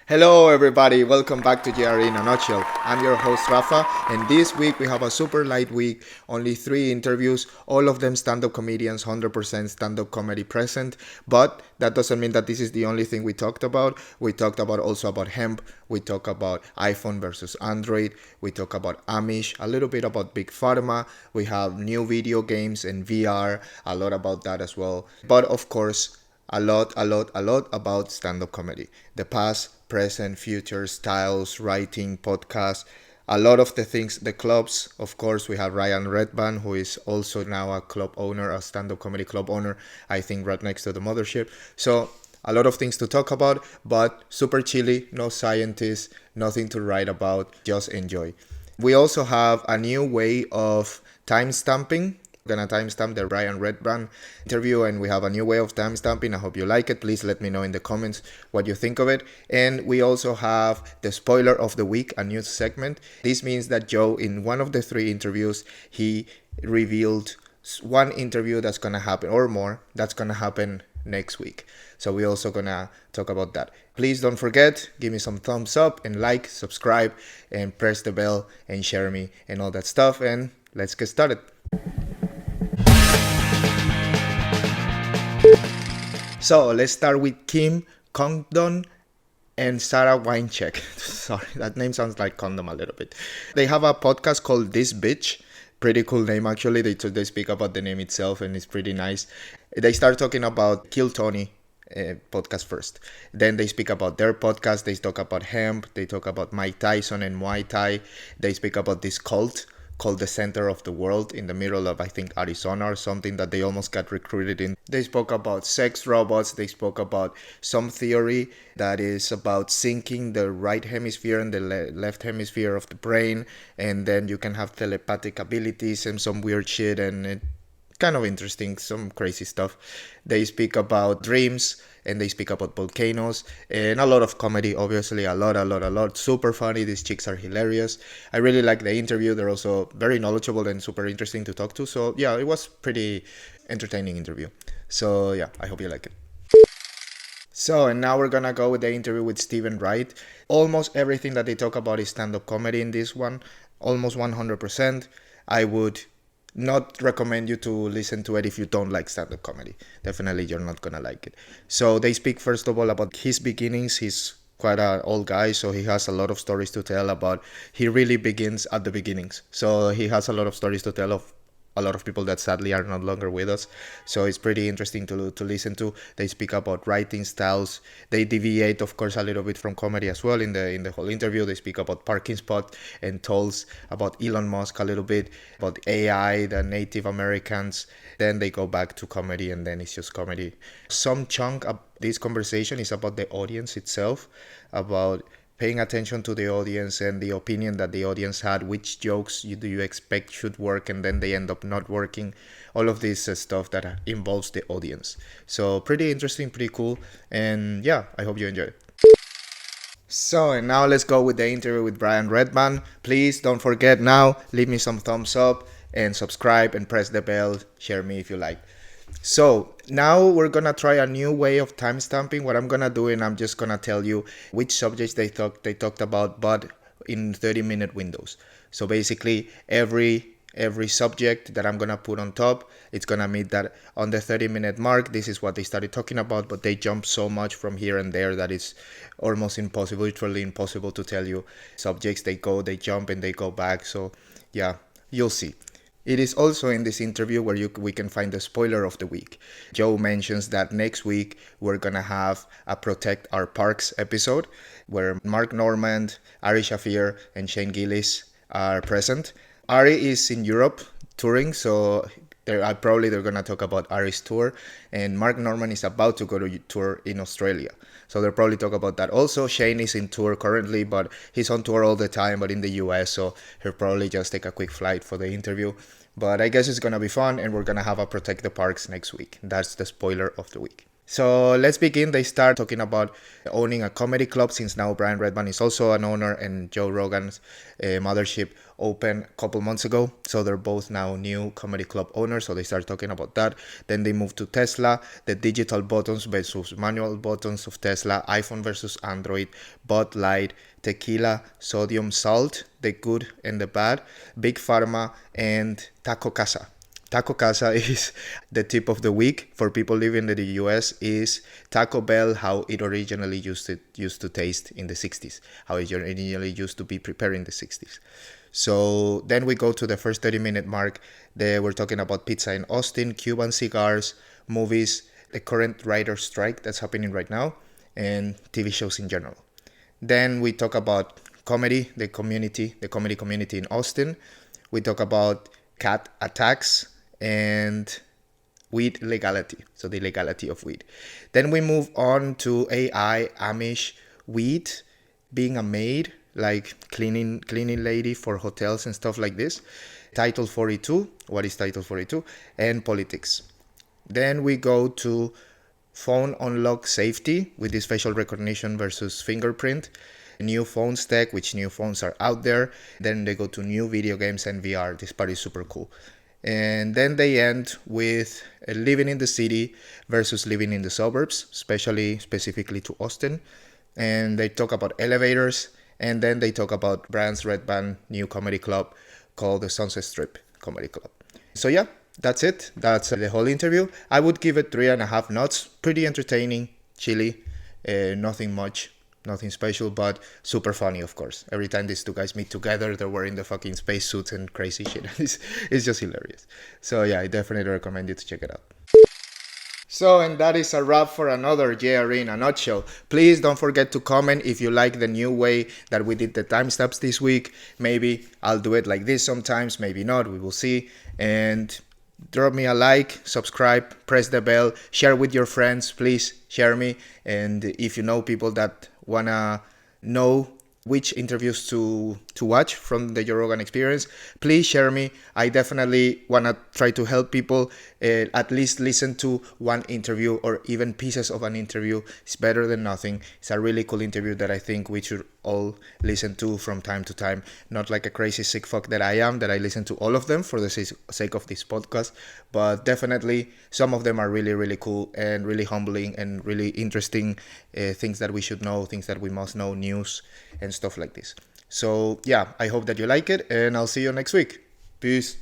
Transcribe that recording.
Hello everybody, welcome back to JRE in a nutshell. I'm your host Rafa, and this week we have a super light week, only 3 interviews, all of them stand-up comedians, 100% stand-up comedy present, but that doesn't mean that this is the only thing we talked about. We talked about also about hemp, we talk about iPhone versus Android, we talk about Amish, a little bit about big pharma, we have new video games and VR, a lot about that as well, but of course, a lot about stand-up comedy. The past, present, future, styles, writing, podcasts, a lot of the things, the clubs. Of course, we have Brian Redban, who is also now a club owner, a stand-up comedy club owner, I think right next to the mothership. So a lot of things to talk about, but super chilly, no scientists, nothing to write about, just enjoy. We also have a new way of time stamping. Gonna timestamp the Brian Redban interview, and we have a new way of timestamping. I hope you like it. Please let me know in the comments what you think of it. And we also have the spoiler of the week, a new segment. This means that Joe, in one of the 3 interviews, he revealed one interview that's gonna happen, or more, that's gonna happen next week. So we're also gonna talk about that. Please don't forget, give me some thumbs up and like, subscribe, and press the bell and share me and all that stuff. And let's get started. So let's start with Kim Congdon and Sara Weinshenk. Sorry, that name sounds like condom a little bit. They have a podcast called This Bitch. Pretty cool name actually. They speak about the name itself and it's pretty nice. They start talking about Kill Tony podcast first. Then they speak about their podcast. They talk about hemp. They talk about Mike Tyson and Muay Thai. They speak about this cult called the Center of the World in the middle of, I think, Arizona or something that they almost got recruited in. They spoke about sex robots. They spoke about some theory that is about syncing the right hemisphere and the left hemisphere of the brain, and then you can have telepathic abilities and some weird shit, and it kind of interesting, some crazy stuff. They speak about dreams and they speak about volcanoes and a lot of comedy, obviously, a lot. Super funny. These chicks are hilarious. I really like the interview. They're also very knowledgeable and super interesting to talk to. So yeah, it was pretty entertaining interview. So yeah, I hope you like it. So, and now we're gonna go with the interview with Steven Wright. Almost everything that they talk about is stand-up comedy in this one. Almost 100%. I would not recommend you to listen to it if you don't like stand-up comedy. Definitely you're not gonna like it. So they speak first of all about his beginnings. He's quite an old guy, so he has a lot of stories to tell about. He really begins at the beginnings, so he has a lot of stories to tell of a lot of people that sadly are no longer with us. So it's pretty interesting to listen to. They speak about writing styles. They deviate, of course, a little bit from comedy as well in the whole interview. They speak about parking spot and tolls, about Elon Musk a little bit, about AI, the Native Americans. Then they go back to comedy, and then it's just comedy. Some chunk of this conversation is about the audience itself, about paying attention to the audience and the opinion that the audience had, which jokes do you expect should work, and then they end up not working. All of this stuff that involves the audience. So pretty interesting, pretty cool, and yeah, I hope you enjoy it. So, and now let's go with the interview with Brian Redban. Please don't forget now, leave me some thumbs up and subscribe and press the bell, share me if you like. So now we're gonna try a new way of timestamping. What I'm gonna do, and I'm just gonna tell you which subjects they talked about, but in 30-minute windows. So basically every subject that I'm gonna put on top, it's gonna meet that on the 30-minute mark. This is what they started talking about, but they jump so much from here and there that it's almost impossible, literally impossible to tell you subjects. They jump and they go back. So yeah, you'll see. It is also in this interview where we can find the spoiler of the week. Joe mentions that next week we're gonna have a Protect Our Parks episode where Mark Normand, Ari Shafir, and Shane Gillis are present. Ari is in Europe touring, so they're gonna talk about Ari's tour, and Mark Normand is about to go to tour in Australia. So they'll probably talk about that. Also, Shane is in tour currently, but he's on tour all the time, but in the US, so he'll probably just take a quick flight for the interview. But I guess it's gonna be fun, and we're gonna have a Protect the Parks next week. That's the spoiler of the week. So let's begin. They start talking about owning a comedy club, since now Brian Redban is also an owner and Joe Rogan's mothership opened a couple months ago. So they're both now new comedy club owners. So they start talking about that. Then they move to Tesla, the digital buttons versus manual buttons of Tesla, iPhone versus Android, Bud Light, Tequila, sodium, salt, the good and the bad, Big Pharma, and Casa. Taco Casa is the tip of the week for people living in the US. Is Taco Bell how it originally used to taste in the 60s, how it originally used to be prepared in the 60s. So then we go to the first 30-minute mark. They were talking about pizza in Austin, Cuban cigars, movies, the current writer strike that's happening right now, and TV shows in general. Then we talk about comedy, the comedy community in Austin. We talk about cat attacks and weed legality, so the legality of weed. Then we move on to AI, Amish, weed, being a maid, like cleaning lady for hotels and stuff like this. Title 42, what is Title 42? And politics. Then we go to phone unlock safety with this facial recognition versus fingerprint. New phones tech, which new phones are out there. Then they go to new video games and VR. This part is super cool. And then they end with living in the city versus living in the suburbs, specifically to Austin. And they talk about elevators. And then they talk about Brian Redban new comedy club called the Sunset Strip Comedy Club. So yeah, that's it. That's the whole interview. I would give it 3.5 nuts. Pretty entertaining, chilly, nothing much. Nothing special, but super funny, of course. Every time these two guys meet together, they're wearing the fucking spacesuits and crazy shit. It's just hilarious. So yeah, I definitely recommend you to check it out. So, and that is a wrap for another JRE in a nutshell. Please don't forget to comment if you like the new way that we did the timestamps this week. Maybe I'll do it like this sometimes, maybe not, we will see. And drop me a like, subscribe, press the bell, share with your friends, please share me. And if you know people that wanna know which interviews to watch from the Joe Rogan Experience, please share me. I definitely want to try to help people at least listen to one interview or even pieces of an interview. It's better than nothing. It's a really cool interview that I think we should all listen to from time to time. Not like a crazy sick fuck that I am, that I listen to all of them for the sake of this podcast, but definitely some of them are really, really cool and really humbling and really interesting, things that we should know, things that we must know, news and stuff like this. So yeah, I hope that you like it, and I'll see you next week. Peace.